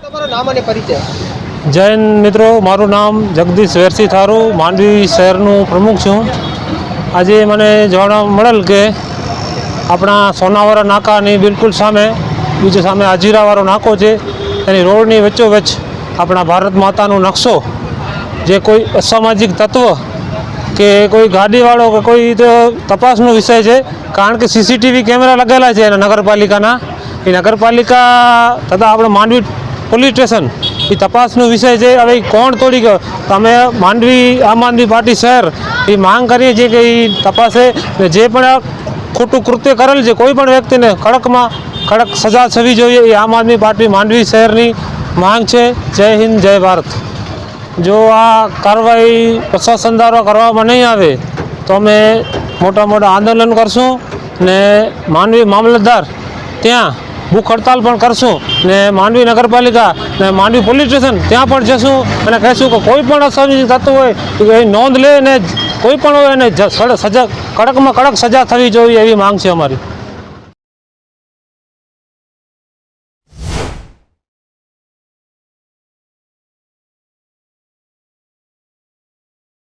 તમારું નામ અને પરિચય? જૈન મિત્રો, મારું નામ જગદીશ વેરસી થારું, માંડવી શહેરનું પ્રમુખ છું. આજે મને જાણવા મળેલ કે આપણા સોનાવાળા નાકાની બિલકુલ સામે બીજે સામે હાજીરાવાળો નાકો છે, એની રોડની વચ્ચોવચ્ચ આપણા ભારત માતાનો નકશો, જે કોઈ અસામાજિક તત્વ કે કોઈ ગાડીવાળો કે કોઈ તો તપાસનો વિષય છે. કારણ કે સીસીટીવી કેમેરા લગેલા છે એના નગરપાલિકાના, એ નગરપાલિકા તથા આપણે માંડવી પોલીસ સ્ટેશન એ તપાસનો વિષય છે. હવે કોણ તોડી ગયો, તમે માંડવી આમ આદમી પાર્ટી શહેર એ માંગ કરીએ છીએ કે એ તપાસે ને જે પણ ખોટું કૃત્ય કરેલ છે કોઈ પણ વ્યક્તિને કડકમાં કડક સજા થવી જોઈએ, એ આમ આદમી પાર્ટી માંડવી શહેરની માંગ છે. જય હિન્દ, જય ભારત. જો આ કાર્યવાહી પ્રશાસન દ્વારા કરવામાં નહીં આવે તો અમે મોટા મોટા આંદોલન કરશું ને માંડવી મામલતદાર ત્યાં ભૂખ હડતાલ પણ કરશું ને માંડવી નગરપાલિકા ને માંડવી પોલીસ સ્ટેશન ત્યાં પણ જશું અને કહીશું કે કોઈ પણ અસામાજિક થતું હોય એ નોંધ લે ને કોઈ પણ હોય એને સજા કડકમાં કડક સજા થવી જોઈએ, એવી માંગ છે અમારી.